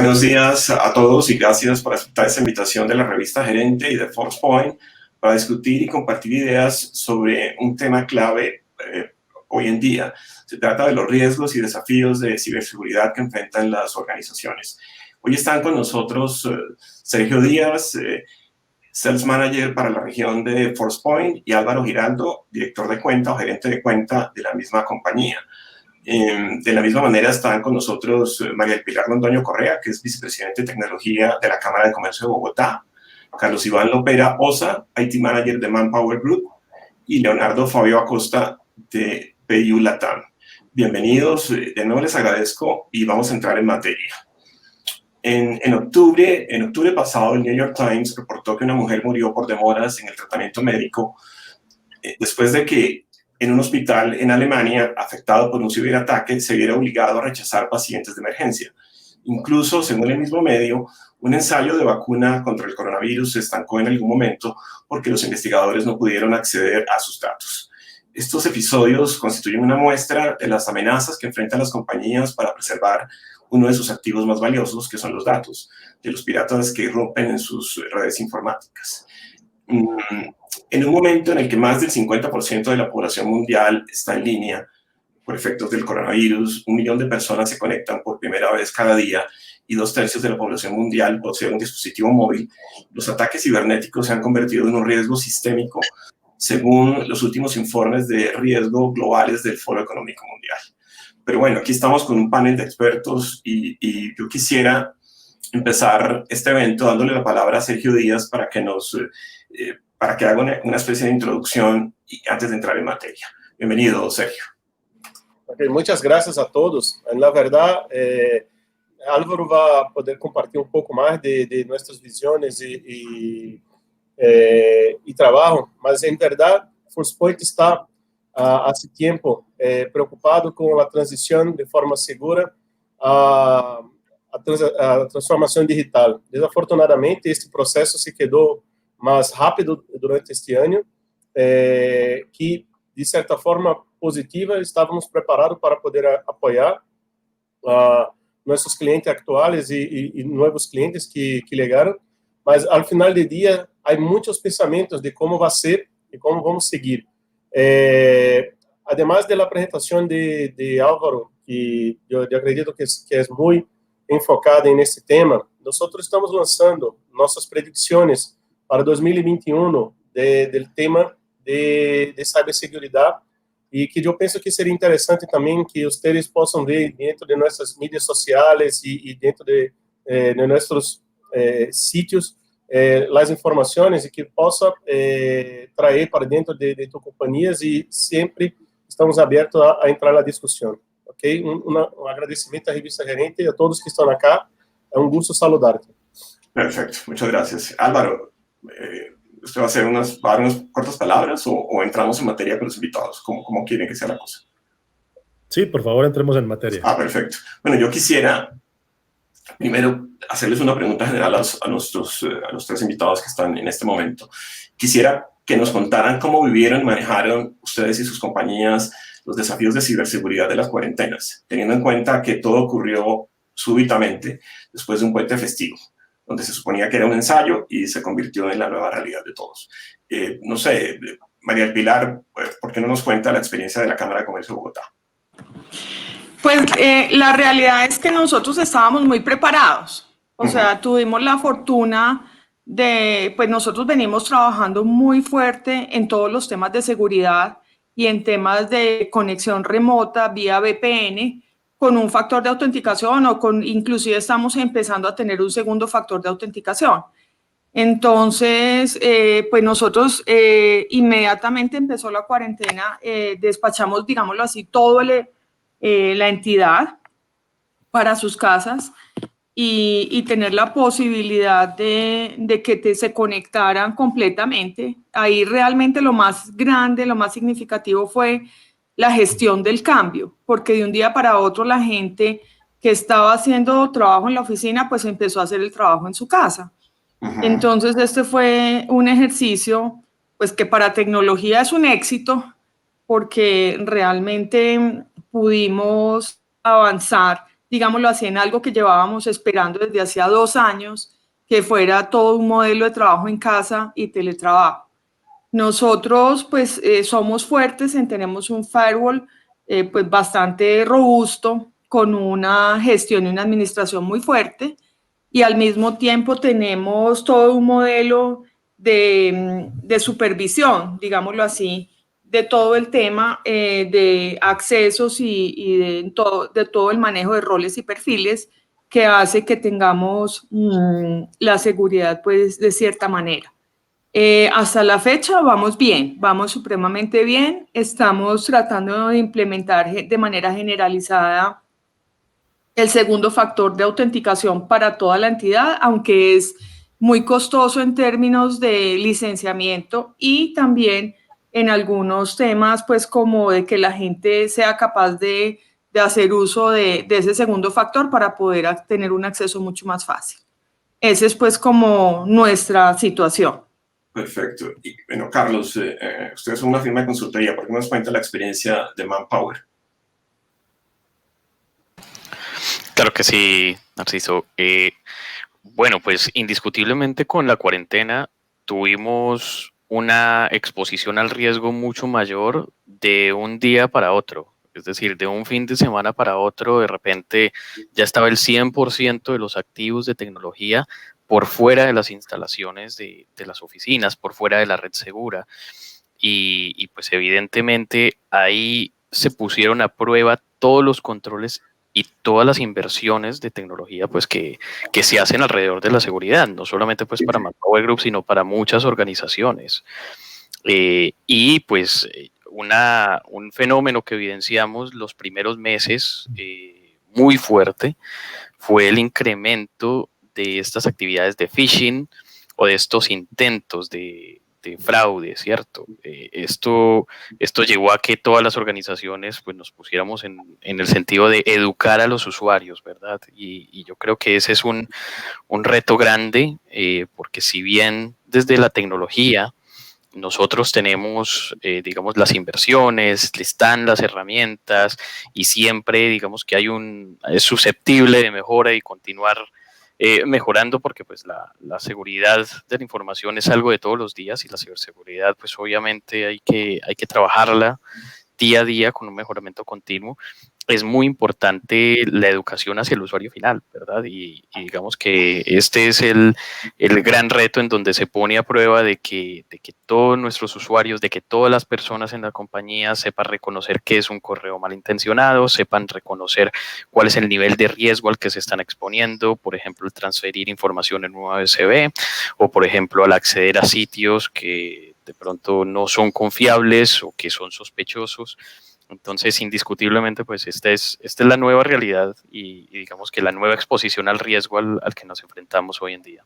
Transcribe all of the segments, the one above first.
Buenos días a todos y gracias por aceptar esta invitación de la revista Gerente y de Forcepoint para discutir y compartir ideas sobre un tema clave hoy en día. Se trata de los riesgos y desafíos de ciberseguridad que enfrentan las organizaciones. Hoy están con nosotros Sergio Díaz, Sales Manager para la región de Forcepoint, y Álvaro Giraldo, director de cuenta o gerente de cuenta de la misma compañía. De la misma manera están con nosotros María del Pilar Londoño Correa, que es vicepresidente de tecnología de la Cámara de Comercio de Bogotá, Carlos Iván Lopera Osa, IT Manager de Manpower Group, y Leonardo Fabio Acosta de PayU Latam. Bienvenidos, de nuevo les agradezco y vamos a entrar en materia. En octubre pasado, el New York Times reportó que una mujer murió por demoras en el tratamiento médico después de que en un hospital en Alemania, afectado por un ciberataque, se viera obligado a rechazar pacientes de emergencia. Incluso, según el mismo medio, un ensayo de vacuna contra el coronavirus se estancó en algún momento porque los investigadores no pudieron acceder a sus datos. Estos episodios constituyen una muestra de las amenazas que enfrentan las compañías para preservar uno de sus activos más valiosos, que son los datos, de los piratas que irrumpen en sus redes informáticas. En un momento en el que más del 50% de la población mundial está en línea por efectos del coronavirus, 1 millón de personas se conectan por primera vez cada día y 2/3 de la población mundial posee un dispositivo móvil, los ataques cibernéticos se han convertido en un riesgo sistémico según los últimos informes de riesgo globales del Foro Económico Mundial. Pero bueno, aquí estamos con un panel de expertos y yo quisiera empezar este evento dándole la palabra a Sergio Díaz para que haga una especie de introducción y antes de entrar en materia. Bienvenido, Sergio. Okay, muchas gracias a todos. Na verdade, Álvaro vai poder compartilhar um pouco mais de nossas visões e trabalho, mas em verdade, Forcepoint está há tempo preocupado com a transição de forma segura a transformação digital. Desafortunadamente, este processo se quedou mais rápido durante este ano, que, de certa forma positiva, estávamos preparados para poder apoiar nossos clientes atuais e novos clientes que chegaram, mas, ao final do dia, há muitos pensamentos de como vai ser e como vamos seguir. Además da apresentação de Álvaro, que eu acredito que é muito enfocada nesse tema, nós estamos lançando nossas predições para 2021 do tema de ciberseguridade e que eu penso que seria interessante também que vocês possam ver dentro de nossas mídias sociais e dentro de nossos sítios as informações e que possa trazer para dentro de tuas companhias e sempre estamos abertos a entrar na discussão. Ok? Um agradecimento à revista Gerente e a todos que estão aqui. É um gosto saludar-te. Perfecto, muchas gracias. Álvaro, ¿usted va a dar unas cortas palabras o entramos en materia con los invitados? ¿Cómo quieren que sea la cosa? Sí, por favor, entremos en materia. Perfecto. Bueno, yo quisiera primero hacerles una pregunta general a los 3 invitados que están en este momento. Quisiera que nos contaran cómo vivieron y manejaron ustedes y sus compañías los desafíos de ciberseguridad de las cuarentenas, teniendo en cuenta que todo ocurrió súbitamente después de un puente festivo, donde se suponía que era un ensayo y se convirtió en la nueva realidad de todos. No sé, María del Pilar, ¿por qué no nos cuenta la experiencia de la Cámara de Comercio de Bogotá? Pues la realidad es que nosotros estábamos muy preparados. O sea, tuvimos la fortuna de, pues nosotros venimos trabajando muy fuerte en todos los temas de seguridad y en temas de conexión remota vía VPN, con un factor de autenticación inclusive estamos empezando a tener un segundo factor de autenticación. Entonces, pues nosotros inmediatamente empezó la cuarentena, despachamos, digámoslo así, toda la entidad para sus casas y tener la posibilidad de que se conectaran completamente. Ahí realmente lo más grande, lo más significativo fue la gestión del cambio, porque de un día para otro la gente que estaba haciendo trabajo en la oficina, pues empezó a hacer el trabajo en su casa. Entonces, este fue un ejercicio, pues que para tecnología es un éxito, porque realmente pudimos avanzar digámoslo así, en algo que llevábamos esperando desde hacía 2 años, que fuera todo un modelo de trabajo en casa y teletrabajo. Nosotros pues somos fuertes, tenemos un firewall pues bastante robusto, con una gestión y una administración muy fuerte, y al mismo tiempo tenemos todo un modelo de supervisión, digámoslo así, de todo el tema de accesos y de todo el manejo de roles y perfiles, que hace que tengamos la seguridad pues de cierta manera. Hasta la fecha vamos bien, vamos supremamente bien. Estamos tratando de implementar de manera generalizada el segundo factor de autenticación para toda la entidad, aunque es muy costoso en términos de licenciamiento y también en algunos temas, pues como de que la gente sea capaz de hacer uso de ese segundo factor para poder tener un acceso mucho más fácil. Esa es pues como nuestra situación. Perfecto. Y bueno, Carlos, ustedes son una firma de consultoría. ¿Por qué nos cuenta la experiencia de Manpower? Claro que sí, Narciso. Bueno, pues indiscutiblemente con la cuarentena tuvimos una exposición al riesgo mucho mayor de un día para otro. Es decir, de un fin de semana para otro, de repente ya estaba el 100% de los activos de tecnología por fuera de las instalaciones de las oficinas, por fuera de la red segura. Y pues evidentemente ahí se pusieron a prueba todos los controles y todas las inversiones de tecnología pues que se hacen alrededor de la seguridad, no solamente pues para Manpower Group, sino para muchas organizaciones. Y pues un fenómeno que evidenciamos los primeros meses muy fuerte fue el incremento de estas actividades de phishing o de estos intentos de fraude, ¿cierto? Esto llevó a que todas las organizaciones pues, nos pusiéramos en el sentido de educar a los usuarios, ¿verdad? Y yo creo que ese es un reto grande, porque si bien desde la tecnología nosotros tenemos, digamos, las inversiones, están las herramientas y siempre, digamos, que es susceptible de mejora y continuar mejorando, porque pues la seguridad de la información es algo de todos los días y la ciberseguridad pues obviamente hay que trabajarla día a día con un mejoramiento continuo. Es muy importante la educación hacia el usuario final, ¿verdad? Y digamos que este es el gran reto en donde se pone a prueba de que todos nuestros usuarios, de que todas las personas en la compañía sepan reconocer qué es un correo malintencionado, sepan reconocer cuál es el nivel de riesgo al que se están exponiendo, por ejemplo, el transferir información en un USB o, por ejemplo, al acceder a sitios que de pronto no son confiables o que son sospechosos. Entonces, indiscutiblemente, pues esta es la nueva realidad y digamos que la nueva exposición al riesgo al que nos enfrentamos hoy en día.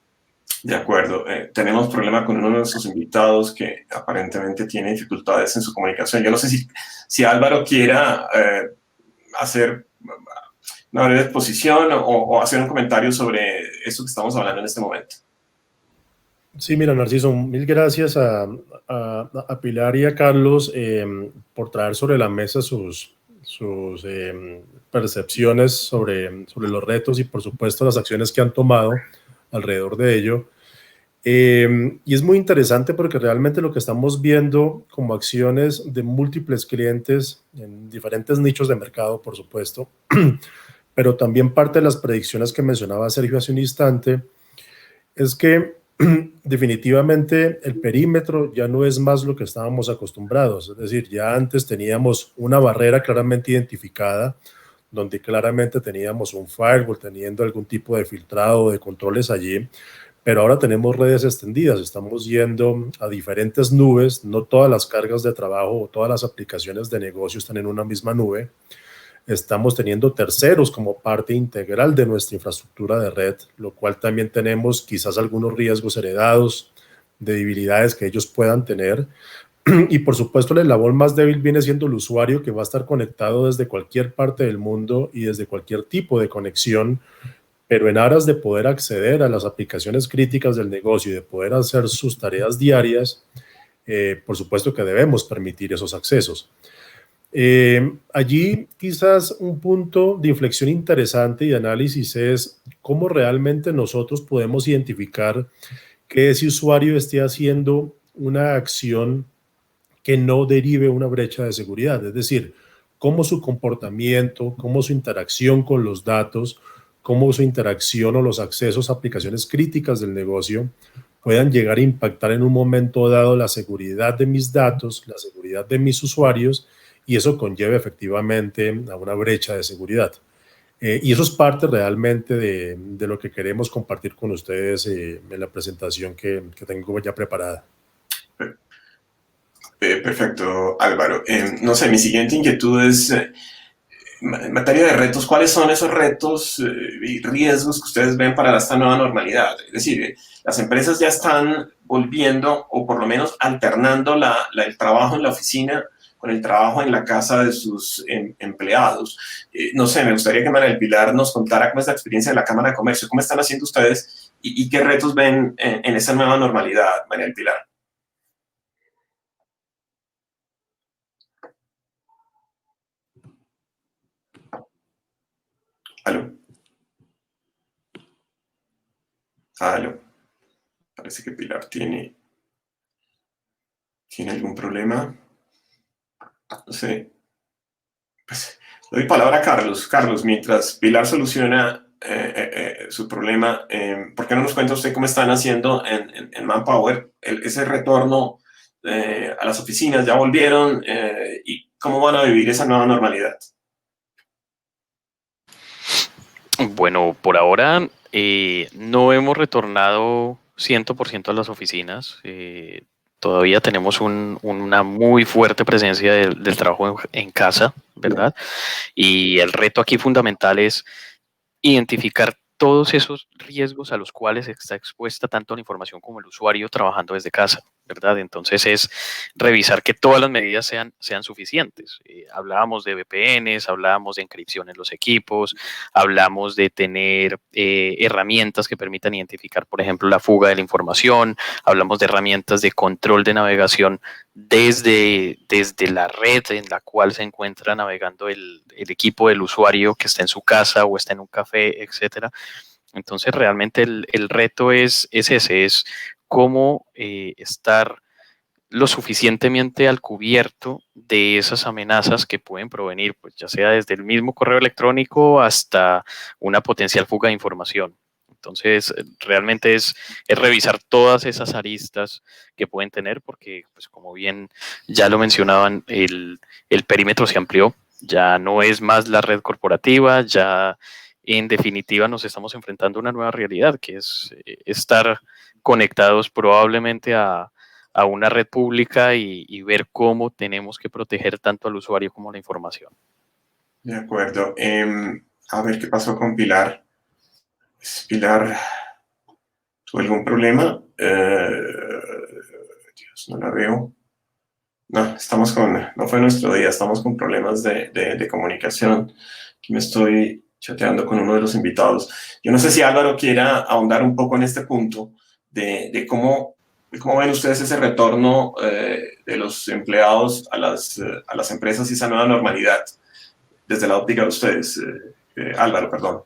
De acuerdo. Tenemos problema con uno de nuestros invitados que aparentemente tiene dificultades en su comunicación. Yo no sé si Álvaro quiera hacer una breve exposición o hacer un comentario sobre eso que estamos hablando en este momento. Sí, mira, Narciso, mil gracias a Pilar y a Carlos por traer sobre la mesa sus percepciones sobre los retos y, por supuesto, las acciones que han tomado alrededor de ello. Y es muy interesante porque realmente lo que estamos viendo como acciones de múltiples clientes en diferentes nichos de mercado, por supuesto, pero también parte de las predicciones que mencionaba Sergio hace un instante, es que definitivamente el perímetro ya no es más lo que estábamos acostumbrados. Es decir, ya antes teníamos una barrera claramente identificada, donde claramente teníamos un firewall teniendo algún tipo de filtrado, de controles allí, pero ahora tenemos redes extendidas, estamos yendo a diferentes nubes, no todas las cargas de trabajo o todas las aplicaciones de negocio están en una misma nube. Estamos teniendo terceros como parte integral de nuestra infraestructura de red, lo cual también tenemos quizás algunos riesgos heredados de debilidades que ellos puedan tener. Y por supuesto el eslabón más débil viene siendo el usuario, que va a estar conectado desde cualquier parte del mundo y desde cualquier tipo de conexión, pero en aras de poder acceder a las aplicaciones críticas del negocio y de poder hacer sus tareas diarias, por supuesto que debemos permitir esos accesos. Allí quizás un punto de inflexión interesante y de análisis es cómo realmente nosotros podemos identificar que ese usuario esté haciendo una acción que no derive una brecha de seguridad, es decir, cómo su comportamiento, cómo su interacción con los datos, cómo su interacción o los accesos a aplicaciones críticas del negocio puedan llegar a impactar en un momento dado la seguridad de mis datos, la seguridad de mis usuarios, y eso conlleva efectivamente a una brecha de seguridad. Y eso es parte realmente de lo que queremos compartir con ustedes en la presentación que tengo ya preparada. Perfecto, Álvaro. No sé, mi siguiente inquietud es, en materia de retos, ¿cuáles son esos retos y riesgos que ustedes ven para esta nueva normalidad? Es decir, las empresas ya están volviendo, o por lo menos alternando el trabajo en la oficina con el trabajo en la casa de sus empleados. No sé, me gustaría que María del Pilar nos contara cómo es la experiencia de la Cámara de Comercio, cómo están haciendo ustedes y qué retos ven en esa nueva normalidad, María del Pilar. ¿Aló? ¿Aló? Parece que Pilar tiene algún problema. No sé. Pues le doy palabra a Carlos. Carlos, mientras Pilar soluciona su problema, ¿por qué no nos cuenta usted cómo están haciendo en Manpower ese retorno a las oficinas? ¿Ya volvieron? ¿Y cómo van a vivir esa nueva normalidad? Bueno, por ahora no hemos retornado 100% a las oficinas. Todavía tenemos una muy fuerte presencia del trabajo en casa, ¿verdad? Y el reto aquí fundamental es identificar todos esos riesgos a los cuales está expuesta tanto la información como el usuario trabajando desde casa, ¿verdad? Entonces es revisar que todas las medidas sean suficientes. Hablábamos de VPNs, hablábamos de encripción en los equipos, hablamos de tener herramientas que permitan identificar, por ejemplo, la fuga de la información, hablamos de herramientas de control de navegación desde la red en la cual se encuentra navegando el equipo del usuario que está en su casa o está en un café, etcétera. Entonces, realmente el reto es ese, es cómo estar lo suficientemente al cubierto de esas amenazas que pueden provenir, pues ya sea desde el mismo correo electrónico hasta una potencial fuga de información. Entonces, realmente es revisar todas esas aristas que pueden tener, porque, pues, como bien ya lo mencionaban, el perímetro se amplió, ya no es más la red corporativa, ya en definitiva nos estamos enfrentando a una nueva realidad, que es estar conectados probablemente a una red pública y ver cómo tenemos que proteger tanto al usuario como la información. De acuerdo. A ver qué pasó con Pilar. Pilar, ¿tuvo algún problema? Dios, no la veo. No, no fue nuestro día, estamos con problemas de comunicación. Aquí me estoy chateando con uno de los invitados. Yo no sé si Álvaro quiera ahondar un poco en este punto de cómo ven ustedes ese retorno de los empleados a las empresas y esa nueva normalidad desde la óptica de ustedes. Álvaro, perdón.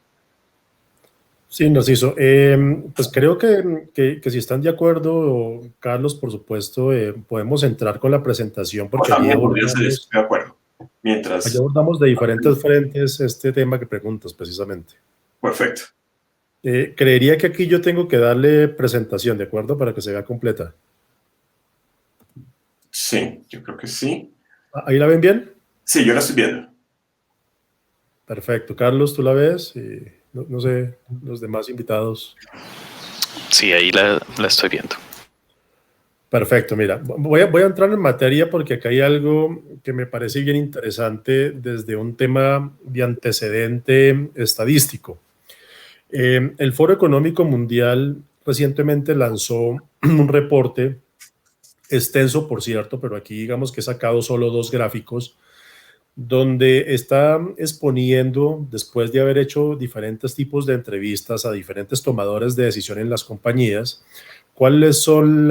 Sí, Narciso. Pues creo que si están de acuerdo, Carlos, por supuesto, podemos entrar con la presentación porque allí de acuerdo. Allí abordamos de diferentes frentes este tema que preguntas precisamente. Perfecto. Creería que aquí yo tengo que darle presentación, ¿de acuerdo? Para que se vea completa. Sí, yo creo que sí. ¿Ahí la ven bien? Sí, yo la estoy viendo. Perfecto. Carlos, ¿tú la ves? No sé, los demás invitados. Sí, ahí la estoy viendo. Perfecto, mira, voy a entrar en materia porque acá hay algo que me parece bien interesante desde un tema de antecedente estadístico. El Foro Económico Mundial recientemente lanzó un reporte extenso, por cierto, pero aquí digamos que he sacado solo 2 gráficos, donde está exponiendo, después de haber hecho diferentes tipos de entrevistas a diferentes tomadores de decisión en las compañías, cuáles son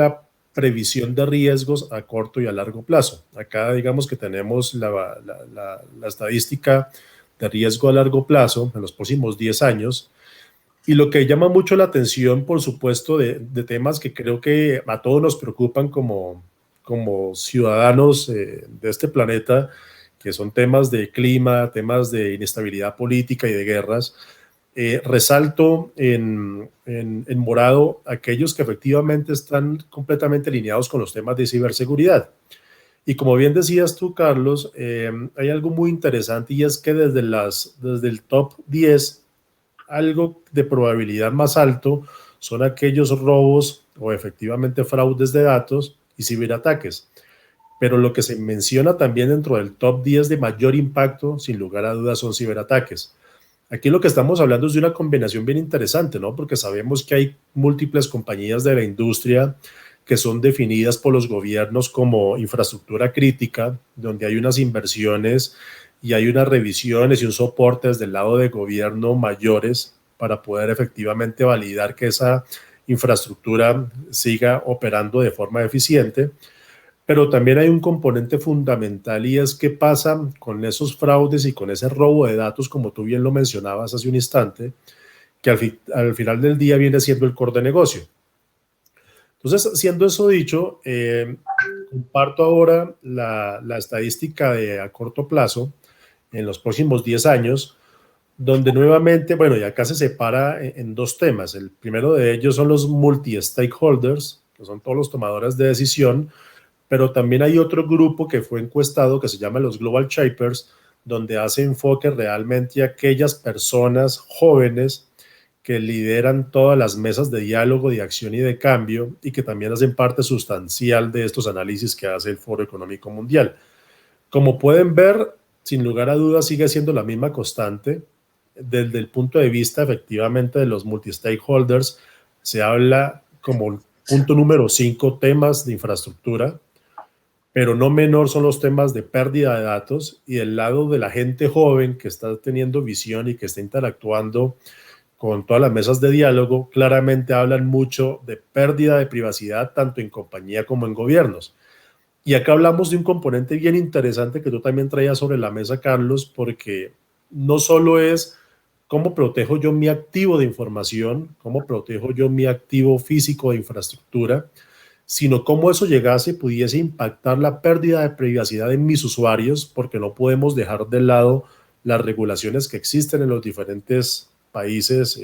previsión de riesgos a corto y a largo plazo. Acá digamos que tenemos la estadística de riesgo a largo plazo en los próximos 10 años, y lo que llama mucho la atención, por supuesto, de temas que creo que a todos nos preocupan como ciudadanos de este planeta, que son temas de clima, temas de inestabilidad política y de guerras. Resalto en morado aquellos que efectivamente están completamente alineados con los temas de ciberseguridad. Y como bien decías tú, Carlos, hay algo muy interesante, y es que desde el top 10, algo de probabilidad más alto son aquellos robos o efectivamente fraudes de datos y ciberataques. Pero lo que se menciona también dentro del top 10 de mayor impacto, sin lugar a dudas, son ciberataques. Aquí lo que estamos hablando es de una combinación bien interesante, ¿no? Porque sabemos que hay múltiples compañías de la industria que son definidas por los gobiernos como infraestructura crítica, donde hay unas inversiones y hay unas revisiones y un soporte desde el lado de gobierno mayores para poder efectivamente validar que esa infraestructura siga operando de forma eficiente. Pero también hay un componente fundamental, y es qué pasa con esos fraudes y con ese robo de datos, como tú bien lo mencionabas hace un instante, que al final del día viene siendo el core de negocio. Entonces, siendo eso dicho, comparto ahora la estadística de a corto plazo, en los próximos 10 años, donde nuevamente, bueno, y acá se separa en dos temas. El primero de ellos son los multi-stakeholders, que son todos los tomadores de decisión, pero también hay otro grupo que fue encuestado que se llama los Global Shapers, donde hace enfoque realmente a aquellas personas jóvenes que lideran todas las mesas de diálogo, de acción y de cambio, y que también hacen parte sustancial de estos análisis que hace el Foro Económico Mundial. Como pueden ver, sin lugar a dudas, sigue siendo la misma constante. Desde el punto de vista, efectivamente, de los multi-stakeholders, se habla como punto número 5 temas de infraestructura, pero no menor son los temas de pérdida de datos, y del lado de la gente joven que está teniendo visión y que está interactuando con todas las mesas de diálogo, claramente hablan mucho de pérdida de privacidad, tanto en compañía como en gobiernos. Y acá hablamos de un componente bien interesante que tú también traías sobre la mesa, Carlos, porque no solo es cómo protejo yo mi activo de información, cómo protejo yo mi activo físico de infraestructura, sino cómo eso llegase y pudiese impactar la pérdida de privacidad de mis usuarios, porque no podemos dejar de lado las regulaciones que existen en los diferentes países,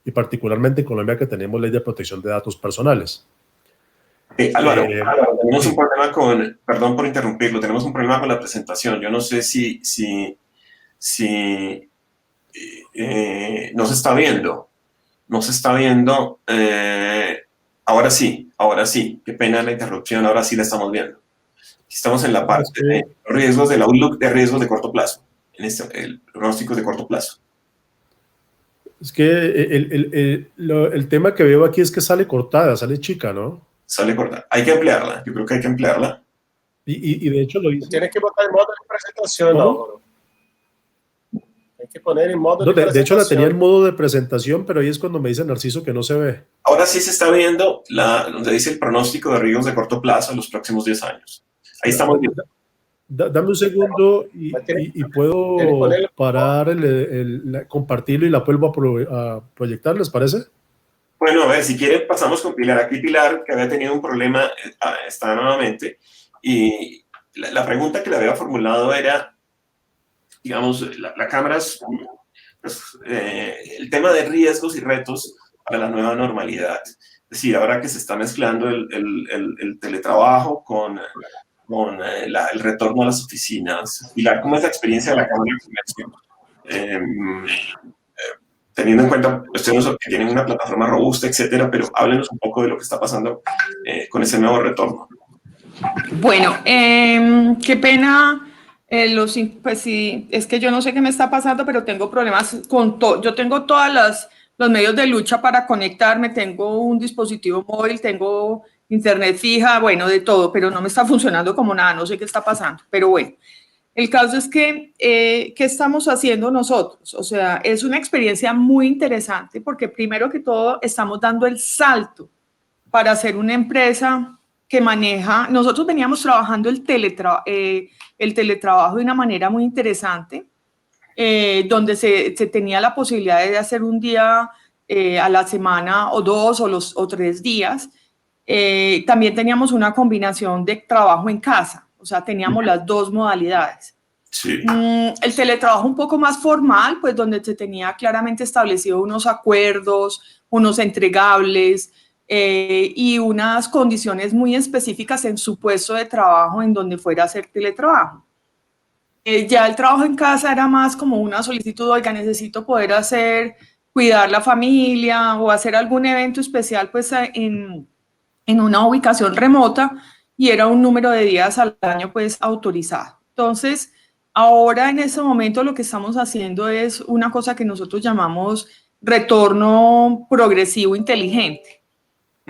y particularmente en Colombia, que tenemos ley de protección de datos personales. Álvaro, tenemos un problema perdón por interrumpirlo, tenemos un problema con la presentación. Yo no sé si no se está viendo. No se está viendo. Ahora sí. Qué pena la interrupción, ahora sí la estamos viendo. Estamos en la parte de riesgos del outlook de riesgos de corto plazo. El pronóstico de corto plazo. Es que el tema que veo aquí es que sale cortada, sale chica, ¿no? Sale cortada. Hay que ampliarla. Yo creo que hay que ampliarla. Y de hecho lo hice. Tienes que botar en modo de presentación, Álvaro. Hay que poner en modo de presentación. De hecho la tenía en modo de presentación, pero ahí es cuando me dice Narciso que no se ve. Ahora sí se está viendo donde dice el pronóstico de riesgos de corto plazo en los próximos 10 años. Ahí estamos viendo. Dame un segundo y puedo parar, compartirlo y la vuelvo a proyectar, ¿les parece? Bueno, a ver, si quieren pasamos con Pilar. Aquí Pilar, que había tenido un problema, está nuevamente. Y la pregunta que le había formulado era, digamos, la cámara es el tema de riesgos y retos para la nueva normalidad. Es decir, ahora que se está mezclando el teletrabajo con el retorno a las oficinas. Pilar, ¿cómo es la experiencia de la Cámara de Comercio? Teniendo en cuenta cuestiones que tienen una plataforma robusta, etcétera, pero háblenos un poco de lo que está pasando con ese nuevo retorno. Bueno, qué pena. Pues sí, es que yo no sé qué me está pasando, pero tengo problemas con todo. Yo tengo todos los medios de lucha para conectarme, tengo un dispositivo móvil, tengo internet fija, bueno, de todo, pero no me está funcionando como nada, no sé qué está pasando, pero bueno. El caso es que, ¿qué estamos haciendo nosotros? O sea, es una experiencia muy interesante porque primero que todo estamos dando el salto para ser una empresa que maneja, nosotros veníamos trabajando el teletrabajo de una manera muy interesante, donde se tenía la posibilidad de hacer un día a la semana o 2 o 3 días. También teníamos una combinación de trabajo en casa, o sea, teníamos las dos modalidades. Sí. El teletrabajo un poco más formal, pues donde se tenía claramente establecido unos acuerdos, unos entregables y unas condiciones muy específicas en su puesto de trabajo en donde fuera a hacer teletrabajo. Ya el trabajo en casa era más como una solicitud, oiga, necesito poder cuidar la familia o hacer algún evento especial pues en una ubicación remota, y era un número de días al año pues autorizado. Entonces, ahora en ese momento lo que estamos haciendo es una cosa que nosotros llamamos retorno progresivo inteligente.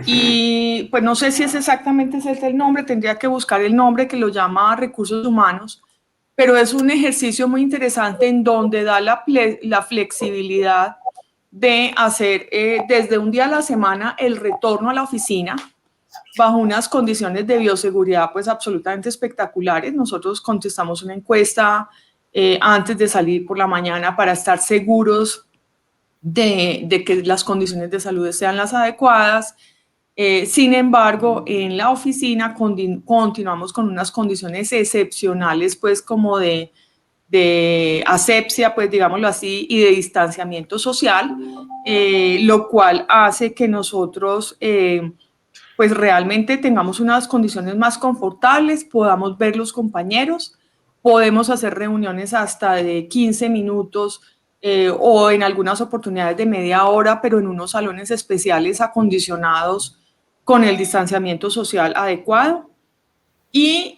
Y pues no sé si es exactamente ese el nombre, tendría que buscar el nombre que lo llama recursos humanos, pero es un ejercicio muy interesante en donde da la flexibilidad de hacer desde un día a la semana el retorno a la oficina bajo unas condiciones de bioseguridad pues absolutamente espectaculares. Nosotros contestamos una encuesta antes de salir por la mañana para estar seguros de que las condiciones de salud sean las adecuadas. Sin embargo, en la oficina continuamos con unas condiciones excepcionales, pues como de asepsia, pues digámoslo así, y de distanciamiento social, lo cual hace que nosotros pues realmente tengamos unas condiciones más confortables, podamos ver los compañeros, podemos hacer reuniones hasta de 15 minutos o en algunas oportunidades de media hora, pero en unos salones especiales acondicionados con el distanciamiento social adecuado. Y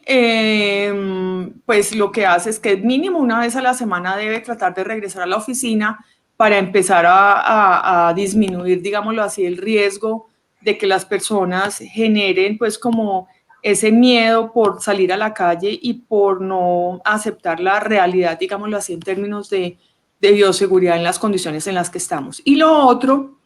pues lo que hace es que mínimo una vez a la semana debe tratar de regresar a la oficina para empezar a disminuir, digámoslo así, el riesgo de que las personas generen pues como ese miedo por salir a la calle y por no aceptar la realidad, digámoslo así, en términos de bioseguridad en las condiciones en las que estamos. Y lo otro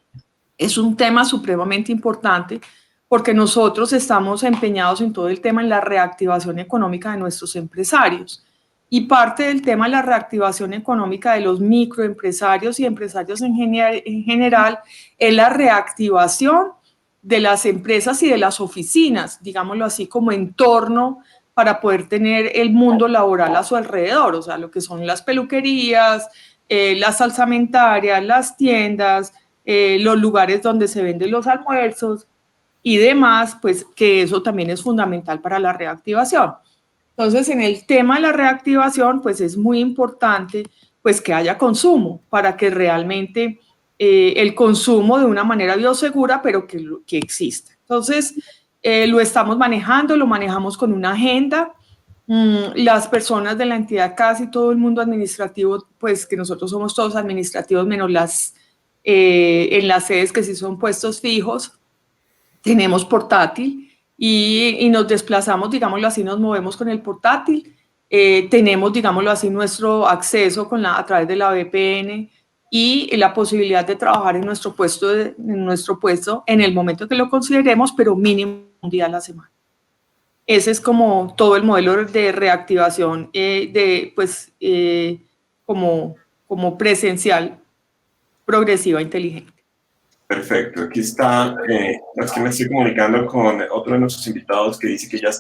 es un tema supremamente importante, porque nosotros estamos empeñados en todo el tema en la reactivación económica de nuestros empresarios. Y parte del tema de la reactivación económica de los microempresarios y empresarios en general es la reactivación de las empresas y de las oficinas, digámoslo así, como entorno para poder tener el mundo laboral a su alrededor, o sea, lo que son las peluquerías, las salsamentarias, las tiendas, los lugares donde se venden los almuerzos y demás, pues que eso también es fundamental para la reactivación. Entonces, en el tema de la reactivación, pues es muy importante pues que haya consumo para que realmente el consumo de una manera biosegura, pero que exista. Entonces, lo estamos manejando, lo manejamos con una agenda. Las personas de la entidad, casi todo el mundo administrativo, pues que nosotros somos todos administrativos, menos en las sedes que sí son puestos fijos, tenemos portátil y nos desplazamos, digámoslo así, nos movemos con el portátil. Tenemos, digámoslo así, nuestro acceso a través de la VPN y la posibilidad de trabajar en nuestro puesto en el momento que lo consideremos, pero mínimo un día a la semana. Ese es como todo el modelo de reactivación como presencial, progresiva, inteligente. Perfecto, aquí está, es que me estoy comunicando con otro de nuestros invitados que dice que ya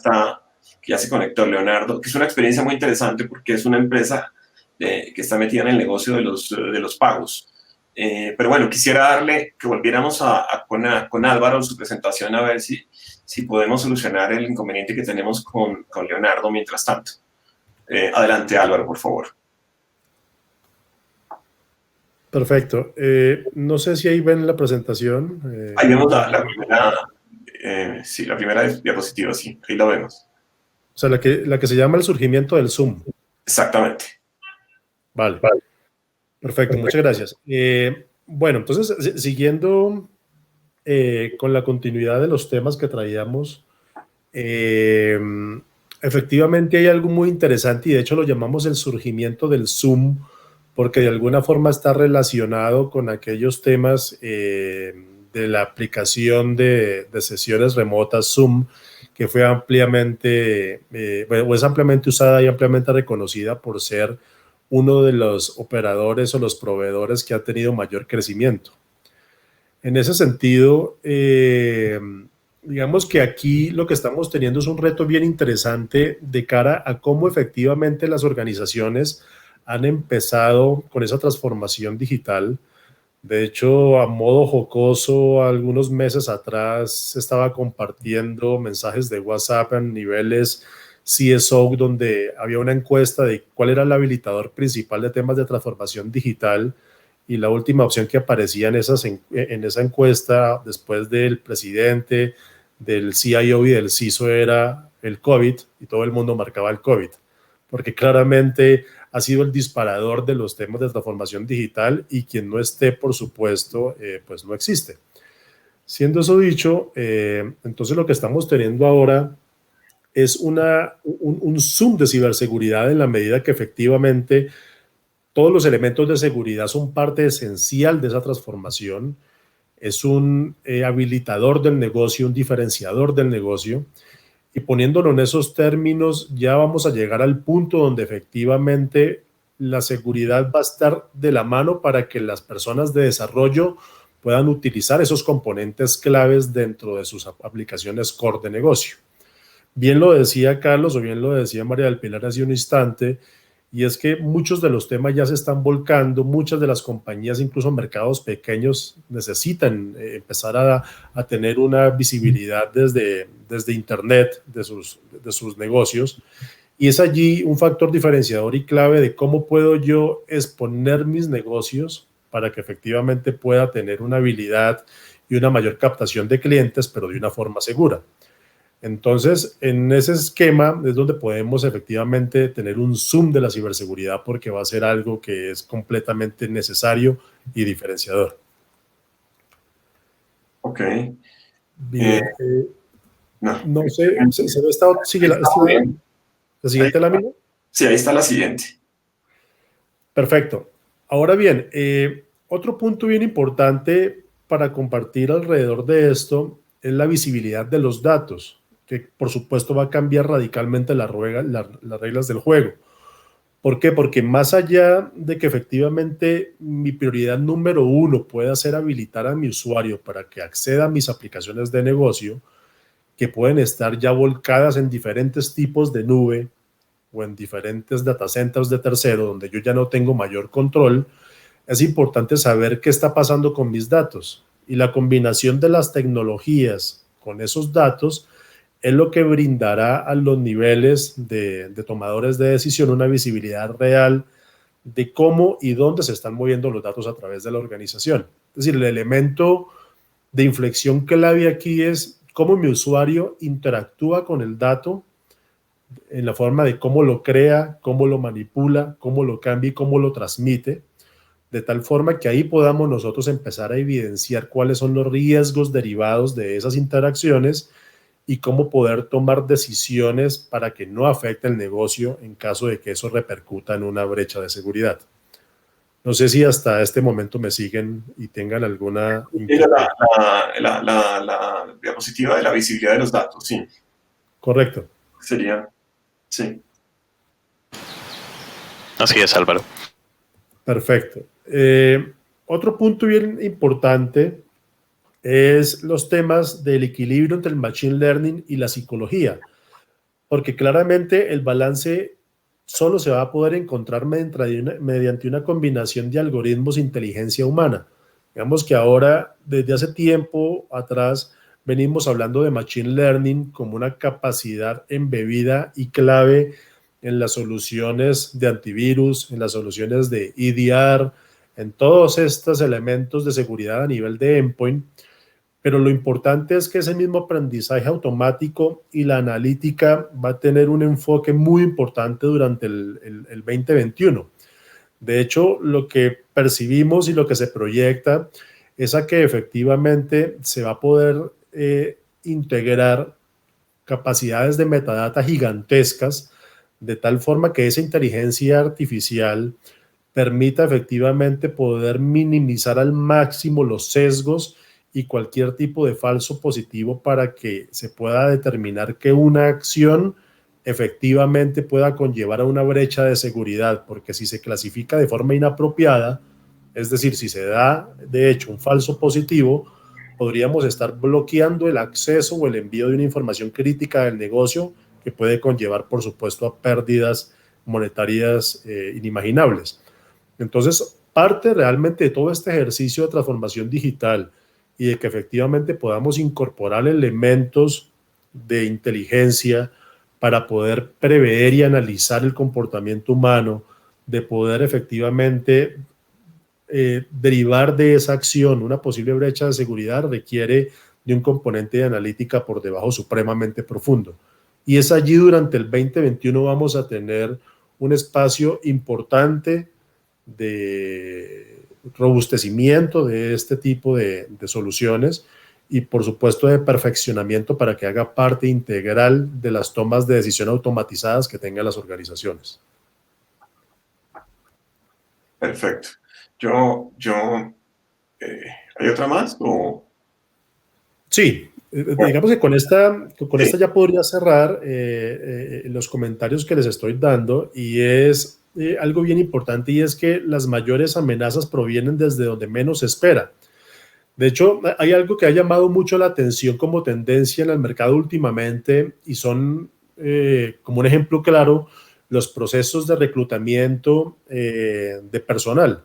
se conectó, Leonardo, que es una experiencia muy interesante porque es una empresa que está metida en el negocio de los pagos. Pero bueno, quisiera darle que volviéramos con Álvaro en su presentación a ver si podemos solucionar el inconveniente que tenemos con Leonardo mientras tanto. Adelante, Álvaro, por favor. Perfecto. No sé si ahí ven la presentación. Ahí vemos la primera diapositiva, sí, ahí la vemos. O sea, la que se llama el surgimiento del Zoom. Exactamente. Vale. Perfecto, muchas gracias. Bueno, entonces, siguiendo con la continuidad de los temas que traíamos, efectivamente hay algo muy interesante y de hecho lo llamamos el surgimiento del Zoom, porque de alguna forma está relacionado con aquellos temas de la aplicación de sesiones remotas Zoom, que fue ampliamente, es ampliamente usada y ampliamente reconocida por ser uno de los operadores o los proveedores que ha tenido mayor crecimiento. En ese sentido, digamos que aquí lo que estamos teniendo es un reto bien interesante de cara a cómo efectivamente las organizaciones han empezado con esa transformación digital. De hecho, a modo jocoso, algunos meses atrás estaba compartiendo mensajes de WhatsApp en niveles CSO, donde había una encuesta de cuál era el habilitador principal de temas de transformación digital, y la última opción que aparecía en esa encuesta, después del presidente, del CIO y del CISO, era el COVID, y todo el mundo marcaba el COVID, porque claramente ha sido el disparador de los temas de transformación digital, y quien no esté, por supuesto, pues no existe. Siendo eso dicho, entonces lo que estamos teniendo ahora es un zoom de ciberseguridad, en la medida que efectivamente todos los elementos de seguridad son parte esencial de esa transformación. Es un habilitador del negocio, un diferenciador del negocio. Y poniéndolo en esos términos, ya vamos a llegar al punto donde efectivamente la seguridad va a estar de la mano para que las personas de desarrollo puedan utilizar esos componentes claves dentro de sus aplicaciones core de negocio. Bien lo decía Carlos, o bien lo decía María del Pilar hace un instante, y es que muchos de los temas ya se están volcando. Muchas de las compañías, incluso mercados pequeños, necesitan empezar a tener una visibilidad desde Internet de sus negocios, y es allí un factor diferenciador y clave de cómo puedo yo exponer mis negocios para que efectivamente pueda tener una habilidad y una mayor captación de clientes, pero de una forma segura. Entonces, en ese esquema es donde podemos efectivamente tener un zoom de la ciberseguridad, porque va a ser algo que es completamente necesario y diferenciador. Ok. Bien. No sé, ¿sigue la siguiente lámina? Sí, ahí está la siguiente. Perfecto. Ahora bien, otro punto bien importante para compartir alrededor de esto es la visibilidad de los datos, que por supuesto va a cambiar radicalmente las reglas del juego. ¿Por qué? Porque más allá de que efectivamente mi prioridad número uno pueda ser habilitar a mi usuario para que acceda a mis aplicaciones de negocio, que pueden estar ya volcadas en diferentes tipos de nube o en diferentes data centers de tercero, donde yo ya no tengo mayor control, es importante saber qué está pasando con mis datos. Y la combinación de las tecnologías con esos datos es lo que brindará a los niveles de tomadores de decisión una visibilidad real de cómo y dónde se están moviendo los datos a través de la organización. Es decir, el elemento de inflexión clave aquí es cómo mi usuario interactúa con el dato, en la forma de cómo lo crea, cómo lo manipula, cómo lo cambia y cómo lo transmite, de tal forma que ahí podamos nosotros empezar a evidenciar cuáles son los riesgos derivados de esas interacciones y cómo poder tomar decisiones para que no afecte el negocio en caso de que eso repercuta en una brecha de seguridad. No sé si hasta este momento me siguen y tengan alguna... La diapositiva de la visibilidad de los datos, sí. Correcto. Sería, sí. Así es, Álvaro. Perfecto. Otro punto bien importante es los temas del equilibrio entre el machine learning y la psicología, porque claramente el balance solo se va a poder encontrar mediante una combinación de algoritmos e inteligencia humana. Digamos que ahora, desde hace tiempo atrás, venimos hablando de machine learning como una capacidad embebida y clave en las soluciones de antivirus, en las soluciones de EDR, en todos estos elementos de seguridad a nivel de endpoint. Pero lo importante es que ese mismo aprendizaje automático y la analítica va a tener un enfoque muy importante durante el 2021. De hecho, lo que percibimos y lo que se proyecta es a que efectivamente se va a poder integrar capacidades de metadata gigantescas, de tal forma que esa inteligencia artificial permita efectivamente poder minimizar al máximo los sesgos y cualquier tipo de falso positivo para que se pueda determinar que una acción efectivamente pueda conllevar a una brecha de seguridad, porque si se clasifica de forma inapropiada, es decir, si se da de hecho un falso positivo, podríamos estar bloqueando el acceso o el envío de una información crítica del negocio que puede conllevar, por supuesto, a pérdidas monetarias inimaginables. Entonces, parte realmente de todo este ejercicio de transformación digital y de que efectivamente podamos incorporar elementos de inteligencia para poder prever y analizar el comportamiento humano, de poder efectivamente derivar de esa acción una posible brecha de seguridad, requiere de un componente de analítica por debajo supremamente profundo. Y es allí durante el 2021 vamos a tener un espacio importante de robustecimiento de este tipo de soluciones y por supuesto de perfeccionamiento para que haga parte integral de las tomas de decisión automatizadas que tengan las organizaciones. Perfecto. ¿Hay otra más? ¿O? Sí, digamos que con esta ya podría cerrar los comentarios que les estoy dando, y es algo bien importante, y es que las mayores amenazas provienen desde donde menos se espera. De hecho, hay algo que ha llamado mucho la atención como tendencia en el mercado últimamente, y son, como un ejemplo claro, los procesos de reclutamiento de personal.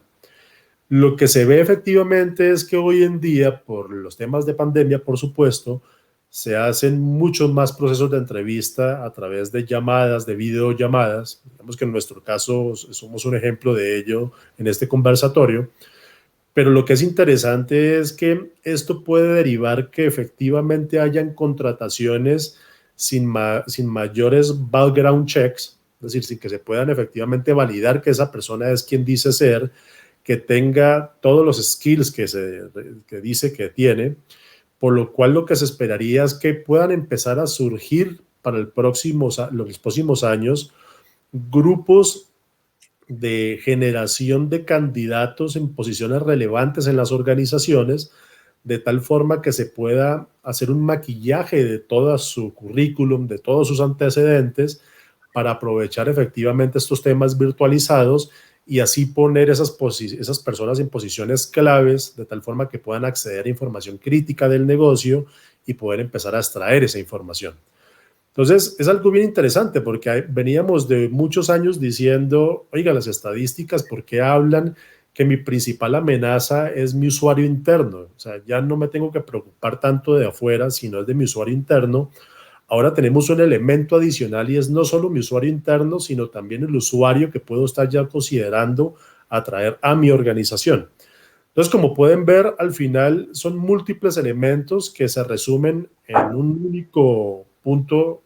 Lo que se ve efectivamente es que hoy en día, por los temas de pandemia, por supuesto, se hacen muchos más procesos de entrevista a través de llamadas, de videollamadas. Digamos que en nuestro caso somos un ejemplo de ello en este conversatorio. Pero lo que es interesante es que esto puede derivar que efectivamente hayan contrataciones sin mayores background checks, es decir, sin que se puedan efectivamente validar que esa persona es quien dice ser, que tenga todos los skills que dice que tiene, por lo cual lo que se esperaría es que puedan empezar a surgir para los próximos años grupos de generación de candidatos en posiciones relevantes en las organizaciones, de tal forma que se pueda hacer un maquillaje de todo su currículum, de todos sus antecedentes, para aprovechar efectivamente estos temas virtualizados y así poner esas personas en posiciones claves, de tal forma que puedan acceder a información crítica del negocio y poder empezar a extraer esa información. Entonces, es algo bien interesante porque veníamos de muchos años diciendo, oiga, las estadísticas, ¿por qué hablan que mi principal amenaza es mi usuario interno? O sea, ya no me tengo que preocupar tanto de afuera, sino es de mi usuario interno. Ahora tenemos un elemento adicional y es no solo mi usuario interno, sino también el usuario que puedo estar ya considerando atraer a mi organización. Entonces, como pueden ver, al final son múltiples elementos que se resumen en un único punto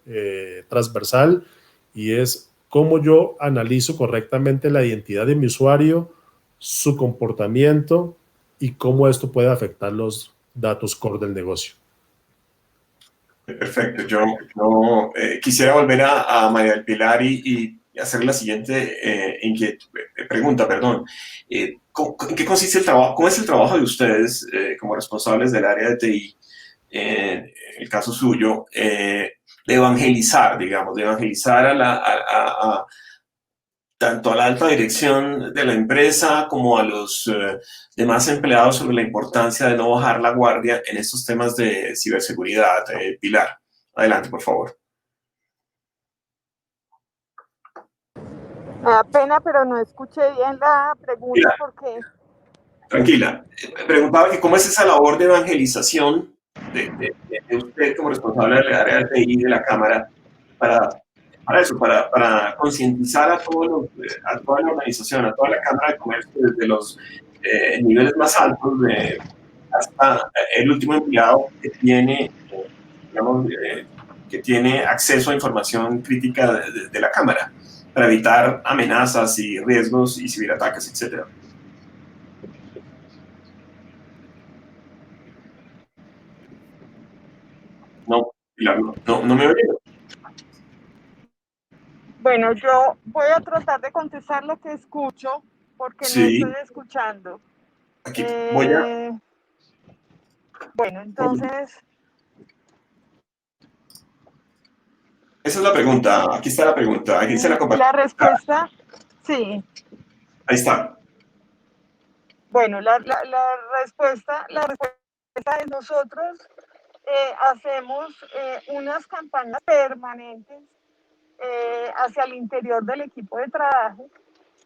transversal, y es cómo yo analizo correctamente la identidad de mi usuario, su comportamiento y cómo esto puede afectar los datos core del negocio. Perfecto. Yo quisiera volver a María del Pilar y hacer la siguiente pregunta. ¿En qué consiste el trabajo? ¿Cómo es el trabajo de ustedes como responsables del área de TI, en el caso suyo, de evangelizar, digamos, tanto a la alta dirección de la empresa como a los demás empleados sobre la importancia de no bajar la guardia en estos temas de ciberseguridad? Pilar, adelante, por favor. Me da pena, pero no escuché bien la pregunta porque... Tranquila. Preguntaba que cómo es esa labor de evangelización de usted como responsable del área de TI de la Cámara para concientizar a toda la organización, a toda la Cámara de Comercio, desde los niveles más altos hasta el último empleado que tiene, que tiene acceso a información crítica de la Cámara, para evitar amenazas y riesgos y ciberataques, etcétera. No, Pilar, no me oye. Bueno, yo voy a tratar de contestar lo que escucho porque no Sí, estoy escuchando. aquí voy a... Bueno, entonces... Esa es la pregunta. Aquí está la pregunta. Aquí se la comparto. La respuesta, sí. Ahí está. Bueno, la respuesta es nosotros hacemos unas campañas permanentes hacia el interior del equipo de trabajo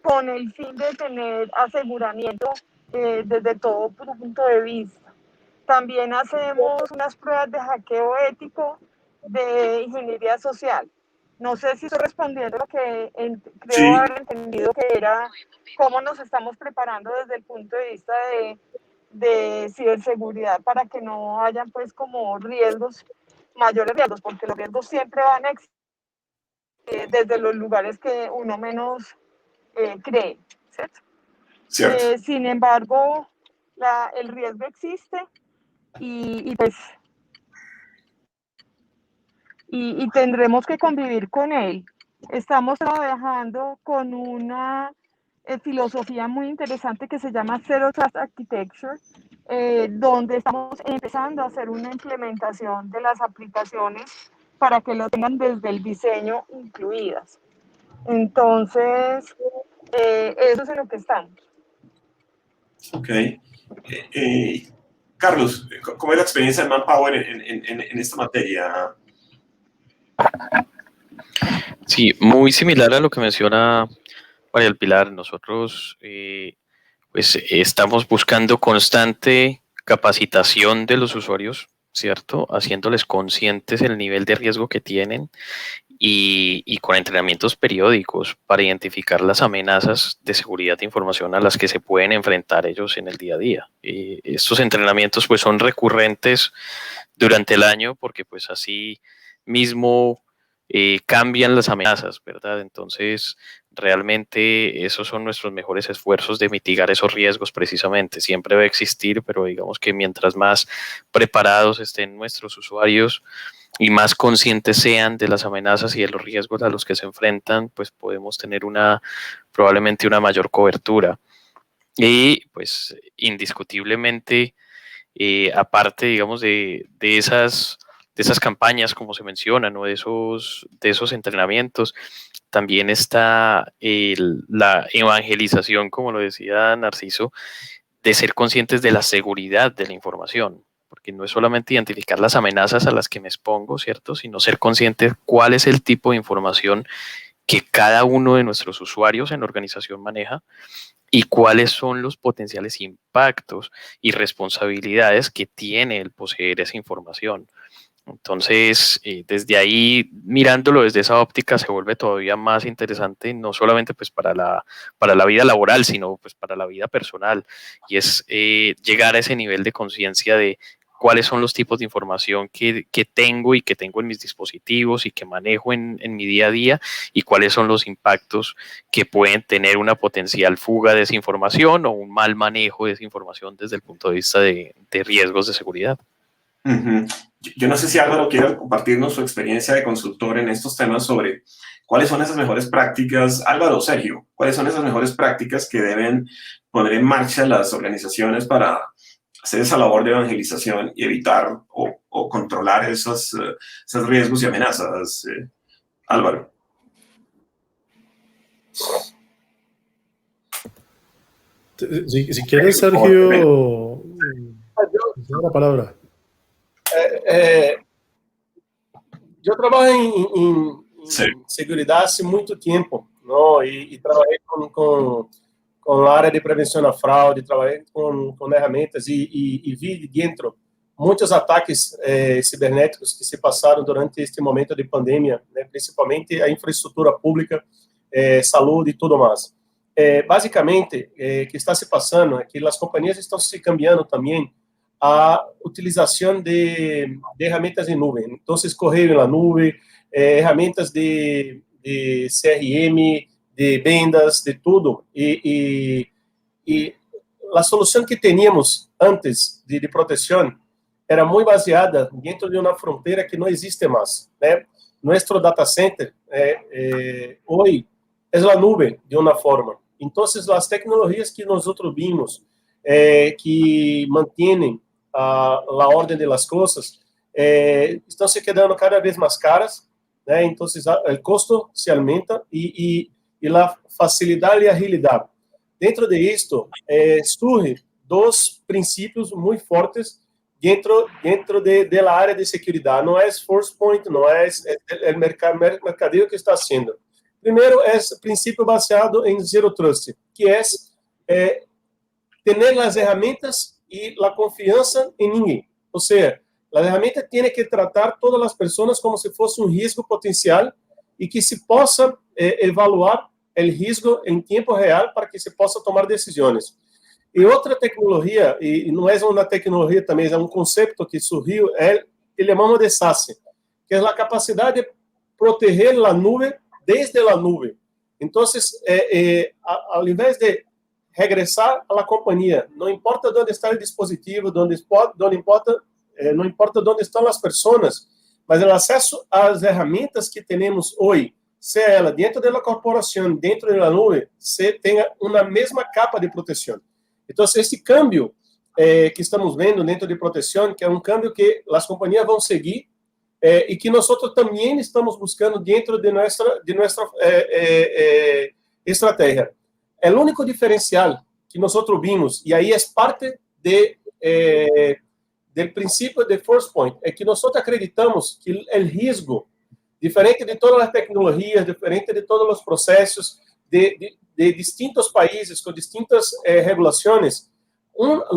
con el fin de tener aseguramiento desde todo punto de vista. También hacemos unas pruebas de hackeo ético de ingeniería social. No sé si estoy respondiendo lo que creo haber entendido que era cómo nos estamos preparando desde el punto de vista de ciberseguridad para que no hayan pues como riesgos, mayores riesgos, porque los riesgos siempre van a existir desde los lugares que uno menos cree, ¿cierto? Sin embargo, el riesgo existe y pues y tendremos que convivir con él. Estamos trabajando con una filosofía muy interesante que se llama Zero Trust Architecture, donde estamos empezando a hacer una implementación de las aplicaciones para que lo tengan desde el diseño incluidas. Entonces, eso es en lo que estamos. Ok. Carlos, ¿cómo es la experiencia de Manpower en esta materia? Sí, muy similar a lo que menciona María del Pilar. Nosotros pues estamos buscando constante capacitación de los usuarios, ¿cierto? Haciéndoles conscientes el nivel de riesgo que tienen y con entrenamientos periódicos para identificar las amenazas de seguridad de información a las que se pueden enfrentar ellos en el día a día. Estos entrenamientos pues son recurrentes durante el año porque pues así mismo cambian las amenazas, ¿verdad? Entonces, realmente esos son nuestros mejores esfuerzos de mitigar esos riesgos precisamente. Siempre va a existir, pero digamos que mientras más preparados estén nuestros usuarios y más conscientes sean de las amenazas y de los riesgos a los que se enfrentan, pues podemos tener probablemente una mayor cobertura. Y pues indiscutiblemente, aparte, digamos, de esas campañas, como se mencionan, o de esos entrenamientos, también está la evangelización, como lo decía Narciso, de ser conscientes de la seguridad de la información, porque no es solamente identificar las amenazas a las que me expongo, ¿cierto?, sino ser consciente cuál es el tipo de información que cada uno de nuestros usuarios en la organización maneja y cuáles son los potenciales impactos y responsabilidades que tiene el poseer esa información. Entonces, desde ahí, mirándolo desde esa óptica, se vuelve todavía más interesante, no solamente pues para la vida laboral, sino pues para la vida personal, y es llegar a ese nivel de conciencia de cuáles son los tipos de información que tengo y que tengo en mis dispositivos y que manejo en mi día a día, y cuáles son los impactos que pueden tener una potencial fuga de esa información o un mal manejo de esa información desde el punto de vista de riesgos de seguridad. Uh-huh. Yo no sé si Álvaro quiere compartirnos su experiencia de consultor en estos temas sobre cuáles son esas mejores prácticas. Álvaro o Sergio, ¿cuáles son esas mejores prácticas que deben poner en marcha las organizaciones para hacer esa labor de evangelización y evitar o controlar esos riesgos y amenazas? Álvaro. Si quieres, Sergio, la palabra. Eu trabalho em seguridade há muito tempo, não? E trabalhei com a área de prevenção à fraude, trabalhei com ferramentas e vi dentro muitos ataques cibernéticos que se passaram durante este momento de pandemia, né? Principalmente a infraestrutura pública, saúde e tudo mais. Basicamente, o que está se passando é que as companhias estão se cambiando também a utilização de ferramentas em nuvem. Então, correio na nuvem, ferramentas de CRM, de vendas, de tudo. E a solução que tínhamos antes de proteção era muito baseada dentro de uma fronteira que não existe mais, né? Nosso data center hoje é a nuvem, de uma forma. Então, as tecnologias que nós vimos que mantêm a ordem das coisas, estão se quedando cada vez mais caras, né? Então, o custo se aumenta e a facilidade e agilidade. Dentro de isto, surgem dois princípios muito fortes dentro de la área de seguridade. Não é Forcepoint, não é o mercadeo que está sendo. Primeiro é o princípio baseado em Zero Trust, que é ter as ferramentas e a confiança em ninguém. Ou seja, a ferramenta tem que tratar todas as pessoas como se fosse um risco potencial e que se possa evaluar o risco em tempo real para que se possa tomar decisões. E outra tecnologia, e não é uma tecnologia também, é um conceito que surgiu, que chamamos de SaaS, que é a capacidade de proteger a nuvem desde a nuvem. Então, ao invés de regressar à companhia, não importa onde está o dispositivo, não importa onde estão as pessoas, mas o acesso às ferramentas que temos hoje, seja ela dentro da corporação, dentro da nuvem, se tenha uma mesma capa de proteção. Então, esse câmbio que estamos vendo dentro de proteção, que é um câmbio que as companhias vão seguir e que nós também estamos buscando dentro de nossa estratégia. O único diferencial que nós vimos, e aí é parte do princípio de Forcepoint, é que nós acreditamos que o risco, diferente de todas as tecnologias, diferente de todos os processos de distintos países com distintas regulações,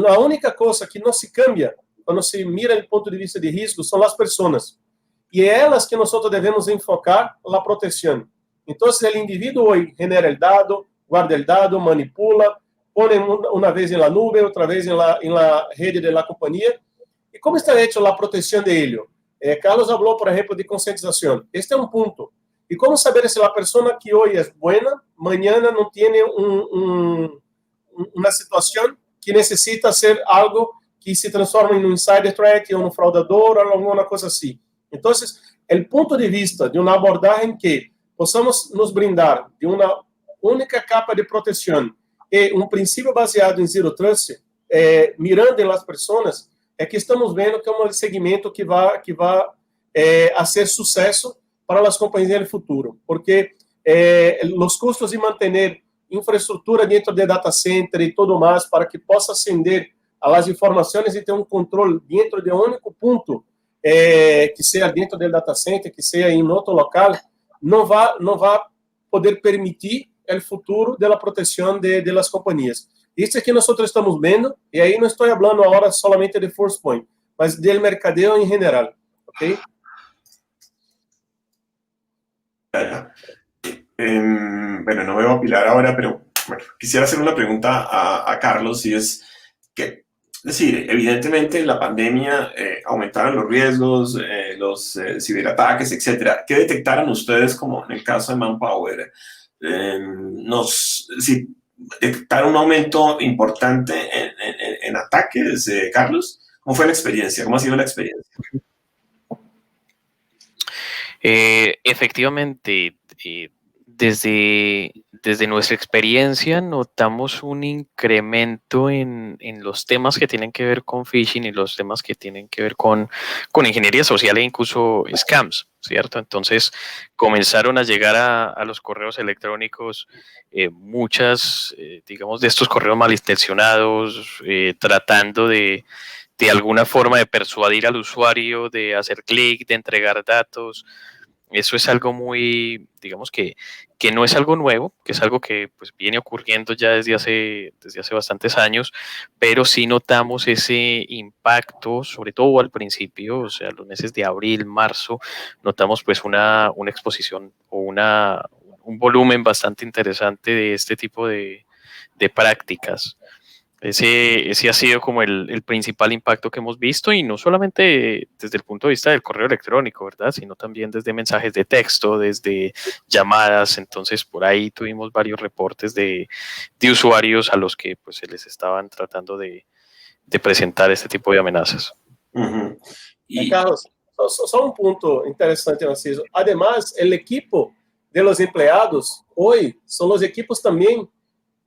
a única coisa que não se cambia quando se mira do ponto de vista de risco são as pessoas. E é elas que nós devemos enfocar a proteção. Então, o indivíduo hoje genera o dado, guarda o dado, manipula, põe uma vez em la nuvem, outra vez em la rede de la companhia. E como está hecho a proteção de ele? Carlos falou, por exemplo, de conscientização. Este é um ponto. E como saber se a pessoa que hoje é boa, amanhã não tem uma situação que necessita ser algo que se transforma em um insider threat, ou um fraudador, ou alguma coisa assim. Então, o ponto de vista de uma abordagem que possamos nos brindar de uma única capa de proteção e um princípio baseado em Zero Trust, mirando em las pessoas, é que estamos vendo que é um segmento que vai a ser sucesso para as companhias no futuro, porque os custos de manter infraestrutura dentro de data center e tudo mais para que possa ascender as informações e ter um controle dentro de um único ponto, que seja dentro do data center, que seja em outro local, não vai poder permitir o futuro da proteção de las companhias. Isso é que nós estamos vendo, e aí não estou falando agora solamente de Forcepoint, mas do mercadeo em geral, ¿ok? Bueno, no veo a Pilar ahora, pero bueno, quisiera hacer una pregunta a Carlos, y es que, es decir, evidentemente la pandemia aumentaron los riesgos, los ciberataques, etcétera. ¿Qué detectaron ustedes, como en el caso de Manpower? Si detectaron un aumento importante en ataques, Carlos. ¿Cómo fue la experiencia? ¿Cómo ha sido la experiencia? Efectivamente, desde nuestra experiencia notamos un incremento en los temas que tienen que ver con phishing y los temas que tienen que ver con ingeniería social e incluso scams, ¿cierto? Entonces comenzaron a llegar a los correos electrónicos muchas, digamos, de estos correos malintencionados, tratando de alguna forma de persuadir al usuario, de hacer clic, de entregar datos. Eso es algo muy, digamos que no es algo nuevo, que es algo que pues viene ocurriendo ya desde hace bastantes años, pero sí notamos ese impacto, sobre todo al principio, o sea, los meses de abril, marzo, notamos pues una exposición o un volumen bastante interesante de este tipo de prácticas. Ese ha sido como el principal impacto que hemos visto, y no solamente desde el punto de vista del correo electrónico, ¿verdad? Sino también desde mensajes de texto, desde llamadas. Entonces, por ahí tuvimos varios reportes de usuarios a los que pues, se les estaban tratando de presentar este tipo de amenazas. Uh-huh. Carlos, só um ponto interessante, Narciso. Además, o equipo de los empleados hoje são os equipos também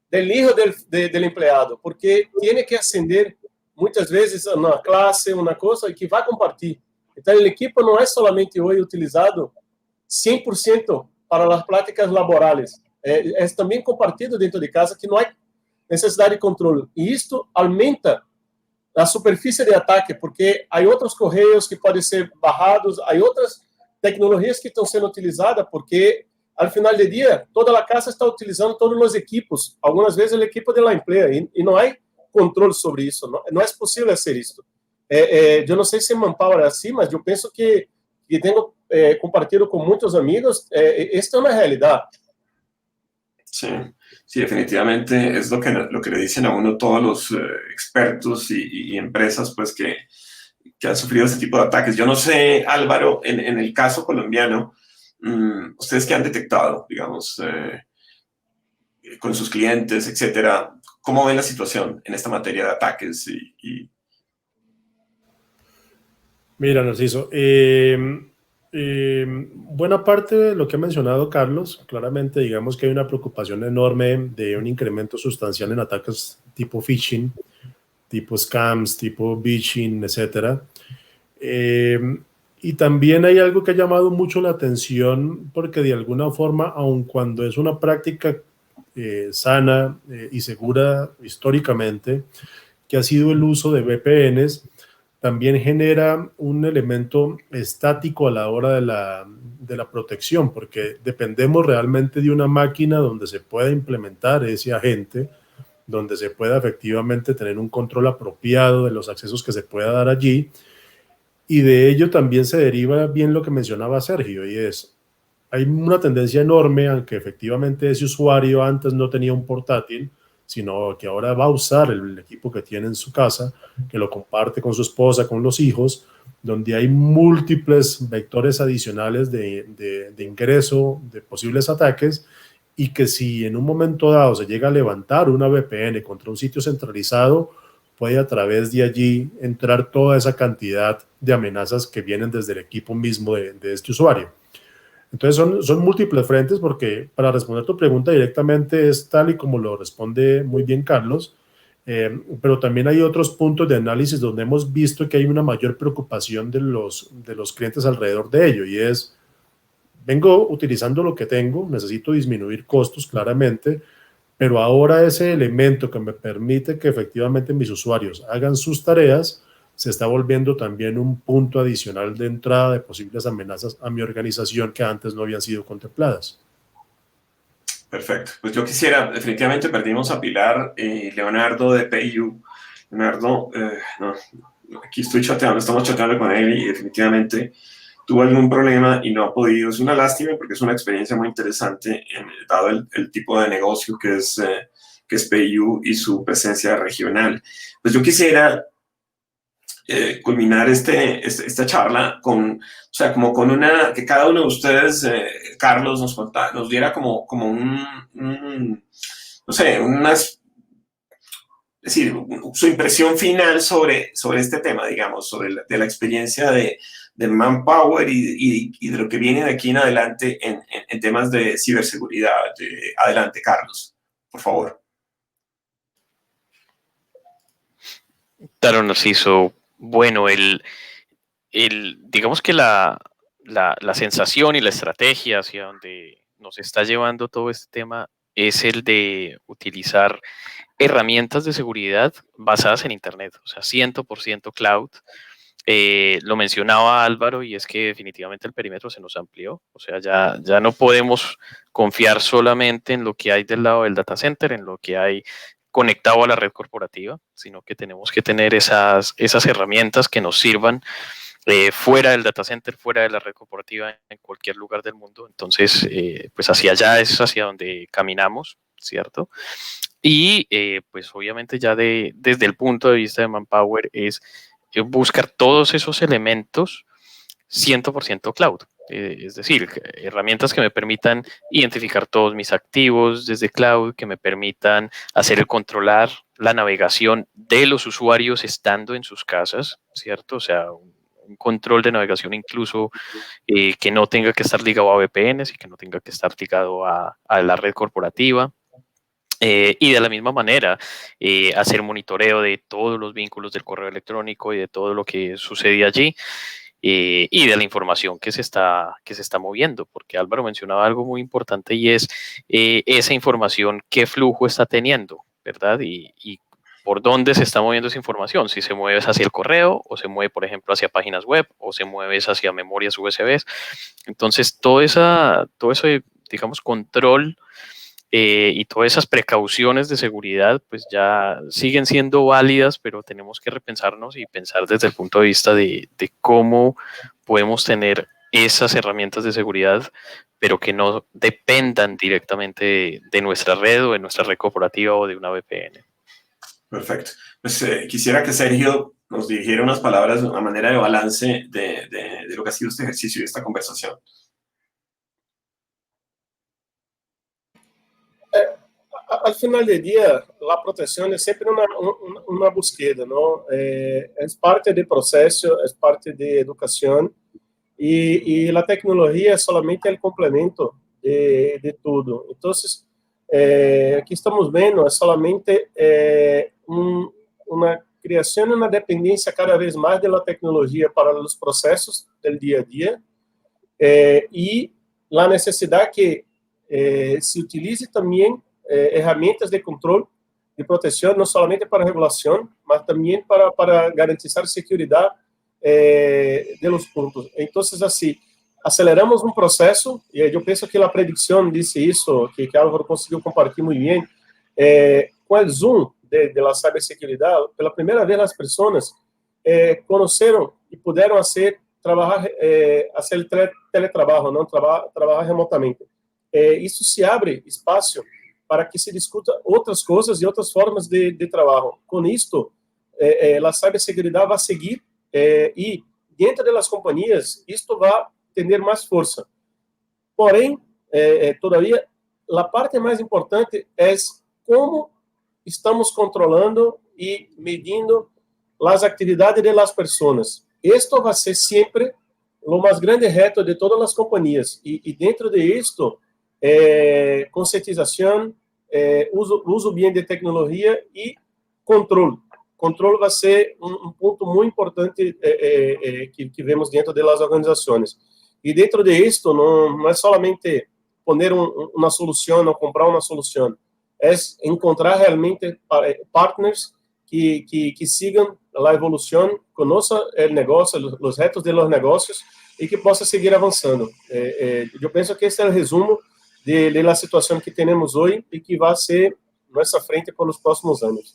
del hijo del empleado, porque tiene que ascender muitas vezes uma classe, uma coisa, e que vai compartilhar. Então, o equipo não é somente hoje utilizado 100% para as práticas laborais. É também compartilhado dentro de casa, que não há necessidade de controle. E isto aumenta a superfície de ataque, porque há outros correios que podem ser barrados, há outras tecnologias que estão sendo utilizadas, porque, ao final do dia, toda a casa está utilizando todos os equipos, algumas vezes o equipo da empresa, e não há controle sobre isso, não é possível fazer isso. Eu não sei se em Manpower é assim, mas eu penso que tenho compartilhado com muitos amigos, esta é uma realidade. Sí, sí, definitivamente es lo que le dicen a uno todos los expertos y empresas pues que han sufrido este tipo de ataques. Yo no sé, Álvaro, en el caso colombiano, ustedes que han detectado, digamos, con sus clientes, etcétera, ¿cómo ven la situación en esta materia de ataques? Mira, Narciso, buena parte de lo que ha mencionado Carlos, claramente digamos que hay una preocupación enorme de un incremento sustancial en ataques tipo phishing, tipo scams, tipo phishing, etc. Y también hay algo que ha llamado mucho la atención porque de alguna forma, aun cuando es una práctica sana y segura históricamente, que ha sido el uso de VPNs, también genera un elemento estático a la hora de la protección, porque dependemos realmente de una máquina donde se pueda implementar ese agente, donde se pueda efectivamente tener un control apropiado de los accesos que se pueda dar allí, y de ello también se deriva bien lo que mencionaba Sergio, y es, hay una tendencia enorme, aunque efectivamente ese usuario antes no tenía un portátil, sino que ahora va a usar el equipo que tiene en su casa, que lo comparte con su esposa, con los hijos, donde hay múltiples vectores adicionales de ingreso, de posibles ataques, y que si en un momento dado se llega a levantar una VPN contra un sitio centralizado, puede a través de allí entrar toda esa cantidad de amenazas que vienen desde el equipo mismo de este usuario. Entonces son múltiples frentes porque para responder tu pregunta directamente es tal y como lo responde muy bien Carlos, pero también hay otros puntos de análisis donde hemos visto que hay una mayor preocupación de los clientes alrededor de ello, y es, vengo utilizando lo que tengo, necesito disminuir costos claramente, pero ahora ese elemento que me permite que efectivamente mis usuarios hagan sus tareas se está volviendo también un punto adicional de entrada de posibles amenazas a mi organización que antes no habían sido contempladas. Perfecto. Pues yo quisiera, definitivamente perdimos a Pilar y Leonardo de PayU. Leonardo, no, aquí estamos chateando con él y definitivamente tuvo algún problema y no ha podido. Es una lástima porque es una experiencia muy interesante dado el tipo de negocio que es PayU y su presencia regional. Pues yo quisiera culminar esta charla con, o sea, como con una, que cada uno de ustedes, Carlos, nos diera como no sé, es decir, su impresión final sobre este tema, digamos, de la experiencia de Manpower y de lo que viene de aquí en adelante en temas de ciberseguridad. Adelante, Carlos, por favor. Claro, Narciso. Bueno, digamos que la sensación y la estrategia hacia donde nos está llevando todo este tema es el de utilizar herramientas de seguridad basadas en Internet, o sea, 100% cloud. Lo mencionaba Álvaro, y es que definitivamente el perímetro se nos amplió, o sea, ya no podemos confiar solamente en lo que hay del lado del data center, en lo que hay conectado a la red corporativa, sino que tenemos que tener esas herramientas que nos sirvan fuera del data center, fuera de la red corporativa, en cualquier lugar del mundo. Entonces, pues hacia allá es hacia donde caminamos, ¿cierto? Y pues obviamente ya desde el punto de vista de Manpower es buscar todos esos elementos 100% cloud. Es decir, herramientas que me permitan identificar todos mis activos desde cloud, que me permitan hacer controlar la navegación de los usuarios estando en sus casas, ¿cierto? O sea, un control de navegación incluso que no tenga que estar ligado a VPNs y que no tenga que estar ligado a la red corporativa. Y de la misma manera, hacer monitoreo de todos los vínculos del correo electrónico y de todo lo que sucede allí, y de la información que se está moviendo, porque Álvaro mencionaba algo muy importante y es esa información, qué flujo está teniendo, ¿verdad? Y por dónde se está moviendo esa información, si se mueve hacia el correo o se mueve, por ejemplo, hacia páginas web o se mueve hacia memorias USB. Entonces, todo ese, digamos, control y todas esas precauciones de seguridad pues ya siguen siendo válidas, pero tenemos que repensarnos y pensar desde el punto de vista de cómo podemos tener esas herramientas de seguridad, pero que no dependan directamente de nuestra red o de nuestra red corporativa o de una VPN. Perfecto. Pues quisiera que Sergio nos dirigiera unas palabras, una manera de balance de lo que ha sido este ejercicio y esta conversación. Al final del día, la protección es siempre una búsqueda, ¿no? Es parte del proceso, es parte de educación y la tecnología es solamente el complemento de todo. Entonces, aquí estamos viendo es solamente una creación y una dependencia cada vez más de la tecnología para los procesos del día a día y la necesidad que se utilice también herramientas de control de protección, no solamente para regulación, mas también para garantizar seguridad de los puntos. Entonces, así, aceleramos un proceso, y yo pienso que la predicción dice eso, que Álvaro conseguiu compartir muy bien, con el Zoom de la ciberseguridad, pela primeira vez as pessoas conheceram e puderam trabalhar, fazer teletrabalho, não trabalhar remotamente. Isso se abre espaço para que se discuta outras coisas e outras formas de trabalho. Com isto, a ciberseguridade vai seguir e dentro das companhias isto vai ter mais força. Porém, todavia, a parte mais importante é como estamos controlando e medindo as atividades das pessoas. Isto vai ser sempre o mais grande reto de todas as companhias. E dentro de isto, conscientização, uso bem de tecnologia e controle. Controle vai ser um ponto muito importante que vemos dentro das organizações. E dentro de isto, não é somente poner uma solução ou comprar uma solução, é encontrar realmente partners que sigam a evolução, conheçam o negócio, os retos de los negócios e que possa seguir avançando. Eu penso que esse é o resumo da situação que temos hoje e que vai ser nossa frente pelos próximos anos.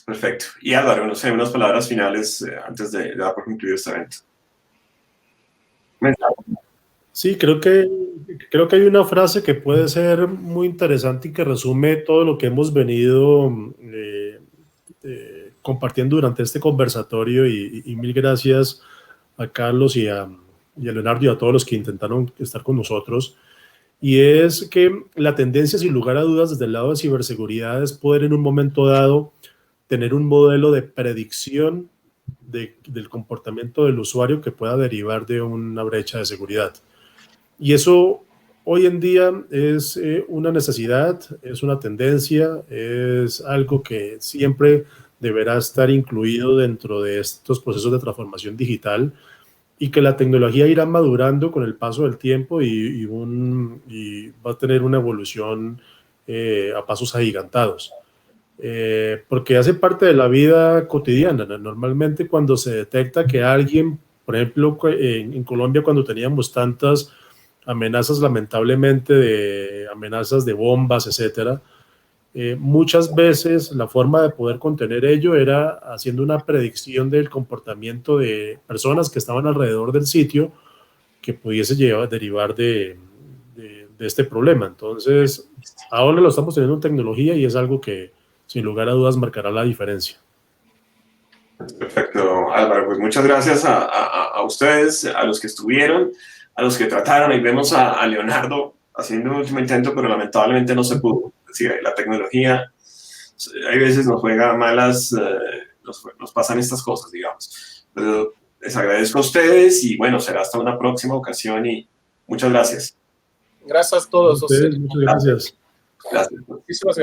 Perfecto. Y Álvaro, no sé, unas palabras finales antes de dar por concluido este evento. Sí, creo que hay una frase que puede ser muy interesante y que resume todo lo que hemos venido compartiendo durante este conversatorio y mil gracias a Carlos y a Leonardo y a todos los que intentaron estar con nosotros. Y es que la tendencia, sin lugar a dudas, desde el lado de ciberseguridad es poder en un momento dado tener un modelo de predicción del comportamiento del usuario que pueda derivar de una brecha de seguridad. Y eso hoy en día es una necesidad, es una tendencia, es algo que siempre deberá estar incluido dentro de estos procesos de transformación digital y que la tecnología irá madurando con el paso del tiempo y va a tener una evolución a pasos agigantados. Porque hace parte de la vida cotidiana. Normalmente cuando se detecta que alguien, por ejemplo, en Colombia cuando teníamos tantas amenazas lamentablemente de amenazas de bombas, etcétera, muchas veces la forma de poder contener ello era haciendo una predicción del comportamiento de personas que estaban alrededor del sitio que pudiese derivar de este problema. Entonces, ahora lo estamos teniendo en tecnología y es algo que sin lugar a dudas marcará la diferencia. Perfecto, Álvaro. Pues muchas gracias a ustedes, a los que estuvieron, a los que trataron. Y vemos a Leonardo haciendo un último intento, pero lamentablemente no se pudo. Es decir, la tecnología, hay veces nos juega malas, nos pasan estas cosas, digamos. Pero les agradezco a ustedes y bueno, será hasta una próxima ocasión y muchas gracias. Gracias a todos. Muchas gracias. Gracias. Muchísimas gracias.